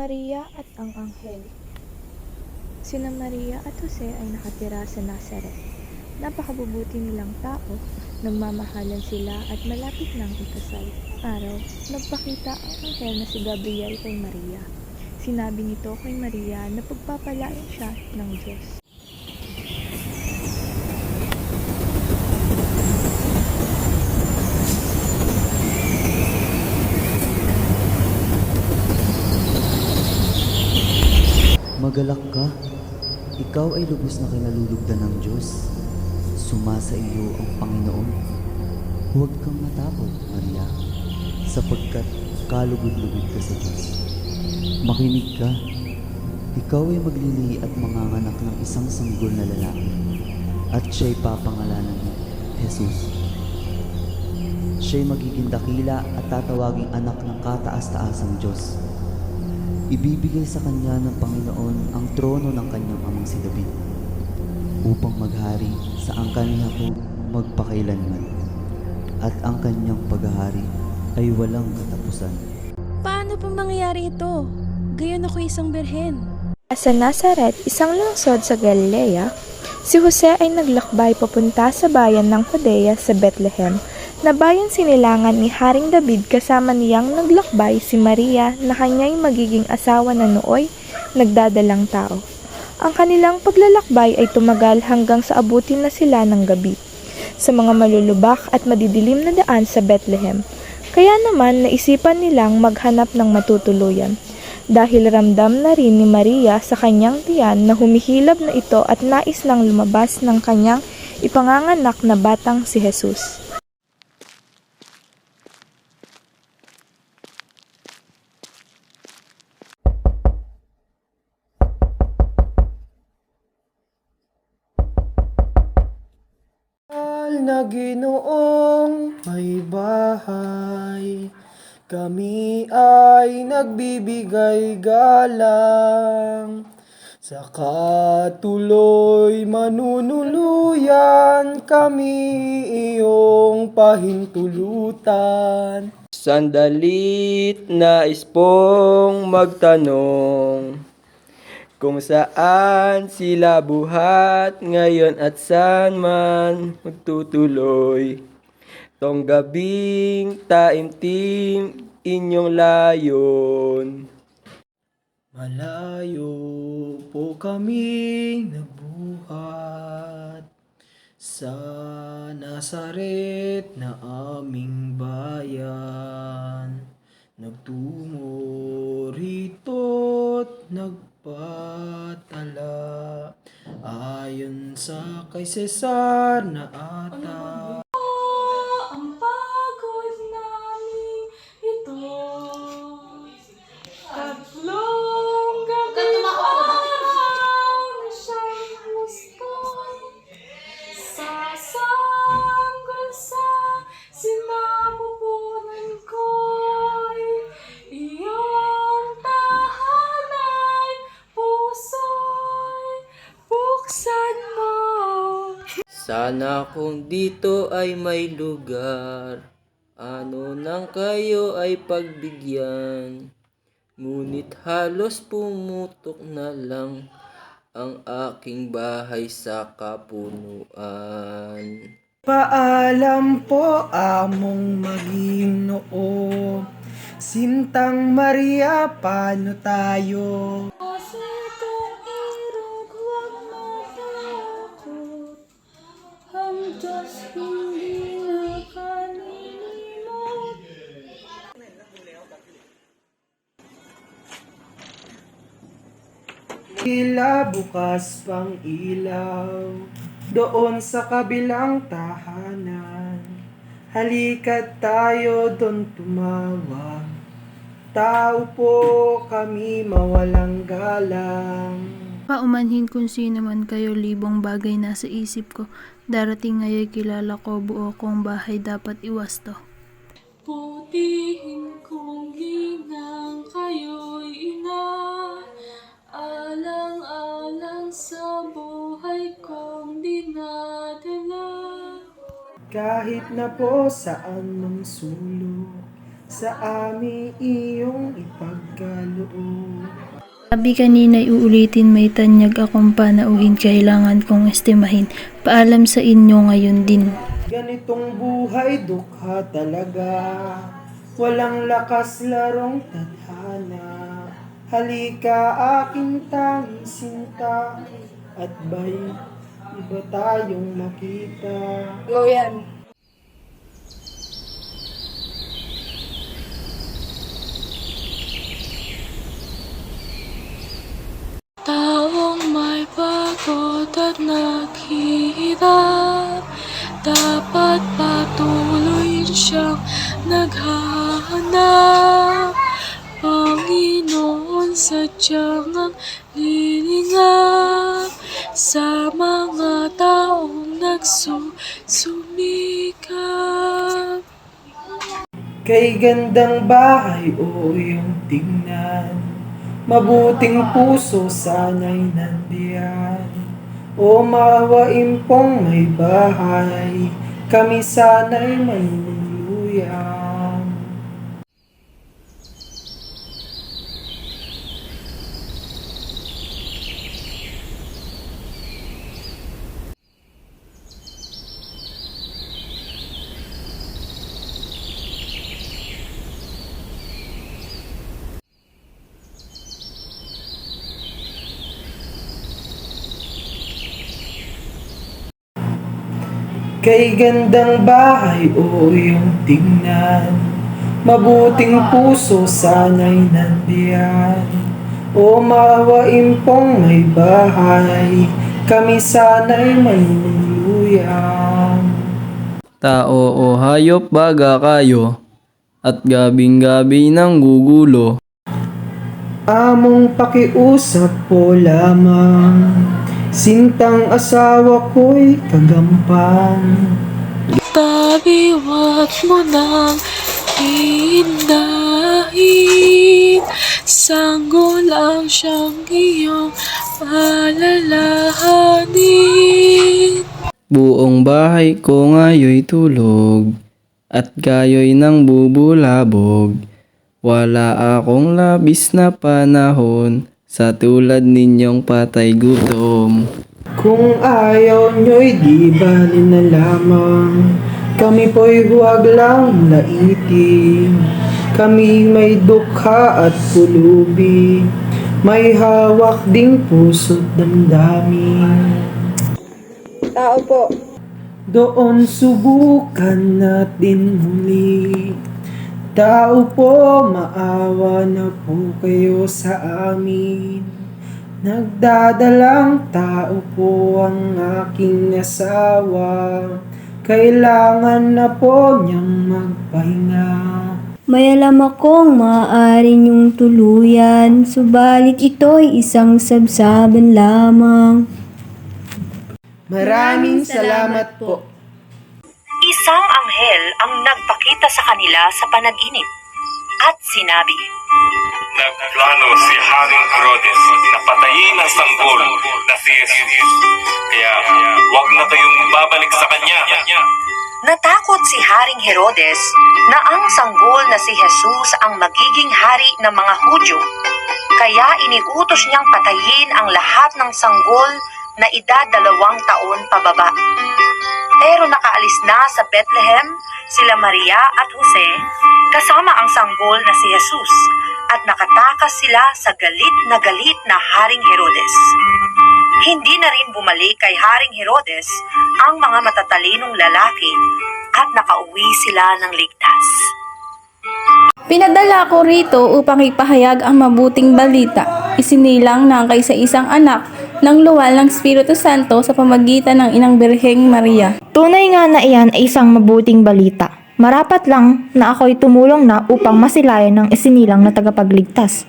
Maria at ang Anghel. Sina Maria at Jose ay nakatira sa Nazaret. Napakabubuti nilang tao, nagmamahalan sila at malapit nang ikasal. Araw, nagpakita ang anghel na si Gabriel kay Maria. Sinabi nito kay Maria na pagpapalain siya ng Diyos. Magalak ka, ikaw ay lubos na kinalulugdan ng Diyos. Sumasa iyo ang Panginoon. Huwag kang matakot, Maria, sapagkat kalugod-lugod ka sa Diyos. Makinig ka, ikaw ay maglilihi at manganganak ng isang sanggol na lalaki, at siya'y papangalanan ni Jesus. Siya'y magiging dakila at tatawaging anak ng kataas-taasang Diyos. Ibibigay sa kanya ng Panginoon ang trono ng kanyang amang si David, upang maghari sa angkan niya magpakailanman, at ang kanyang paghahari ay walang katapusan. Paano po mangyayari ito? Gayon ako isang birhen. Sa Nazaret, isang lungsod sa Galilea, si Jose ay naglakbay papunta sa bayan ng Judea sa Bethlehem, na bayan sinilangan ni Haring David, kasama niyang naglakbay si Maria na kanya'y magiging asawa na nooy nagdadalang tao. Ang kanilang paglalakbay ay tumagal hanggang sa abutin na sila ng gabi sa mga malulubak at madidilim na daan sa Bethlehem. Kaya naman naisipan nilang maghanap ng matutuluyan, dahil ramdam na rin ni Maria sa kanyang tiyan na humihilab na ito at nais nang lumabas ng kanyang ipanganganak na batang si Jesus. Na Ginoong may bahay, kami ay nagbibigay galang. Sa katuloy manunuluyan, kami iyong pahintulutan. Sandalit nais pong magtanong, kung saan sila buhat ngayon at saan man magtutuloy. Tong gabing taimtim inyong layon. Malayo po kami nagbuhat sa Nazaret na aming bayan. Nagtungo rito't nagpatala ayon sa kay Cesar na ata. Ang pagod namin ito, tatlong gabi na siyang gusto, sasanggol sa sinapupunan ko'y iyong tahanan, puso'y buksan mo. Sana kung dito ay may lugar, ano nang kayo ay pagbigyan. Ngunit halos pumutok na lang ang aking bahay sa kapunuan. Paalam po among Maginoo, Sintang Maria, paano tayo? Kasi kung irog, huwag matakot, ang Diyos hindi nakalilimot. Tila bukas pang ilaw doon sa kabilang tahanan. Halika't tayo doon tumawag. Tao po kami mawalang galang. Paumanhin kung sino man kayo, libong bagay nasa isip ko. Darating ngayon kilala ko, buo kong bahay dapat iwasto. Putihin kong ginang kayo'y ina, alang-alang sa buhay kong dinadala. Kahit na po saan mang sulok, sa amin iyong ipagkaloob. Sabi kanina uulitin may tanyag akong panauhin kailangan kong estimahin. Paalam sa inyo ngayon din. Ganitong buhay dukha talaga, walang lakas larong tadhana. Halika aking tanging sinta, at ba'y iba tayong makita. Taong may pagod at naghihirap, dapat patuloy siyang naghahanap. Panginoon, sadyang ang lilingap sa mga taong nagsusumikap. Kay gandang bahay o iyong tingnan, mabuting puso sana'y nandiyan. O maawain pong may bahay, kami sana'y manunuluyan. Kay gandang bahay o iyong tingnan, mabuting puso sana'y nandiyan. O maawain pong may bahay, kami sana'y manunuluyan. Tao o hayop baga kayo, at gabing-gabi nang gugulo. Among pakiusap po lamang, sintang asawa ko'y kagampang. Tabiwat mo nang hindahin, sanggol ang siyang iyong alalahanin. Buong bahay ko nga'yo'y tulog, at kayo'y nang bubulabog. Wala akong labis na panahon, sa tulad ninyong patay gutom. Kung ayaw nyo'y di bali na lamang, kami po'y huwag lang laitin. Kami may dukha at pulubi, may hawak ding puso't damdamin. Tao po. Doon subukan natin muli. Tao po, maawa na po kayo sa amin. Nagdadalang tao po ang aking asawa, kailangan na po niyang magpahinga. May alam akong maaari niyong tuluyan, subalit ito'y isang sabsaban lamang. Maraming salamat po. Isang anghel ang nagpakita sa kanila sa panaginip at sinabi, Nagplano si Haring Herodes na patayin ang sanggol na si Jesus. Kaya huwag na kayong babalik sa kanya. natakot si Haring Herodes na ang sanggol na si Jesus ang magiging hari ng mga Hudyo. Kaya iniutos niyang patayin ang lahat ng sanggol na edad 2 taon pababa. Pero nakaalis na sa Bethlehem sila Maria at Jose kasama ang sanggol na si Jesus at nakatakas sila sa galit na Haring Herodes. Hindi na rin bumalik kay Haring Herodes ang mga matatalinong lalaki at nakauwi sila ng ligtas. Pinadala ko rito upang ipahayag ang mabuting balita. Isinilang ng kaisa-isang anak ng luwal ng Espiritu Santo sa pamagitan ng Inang Birheng Maria. Tunay nga na iyan ay isang mabuting balita. Marapat lang na ako'y tumulong na upang masilayan ng isinilang na tagapagligtas.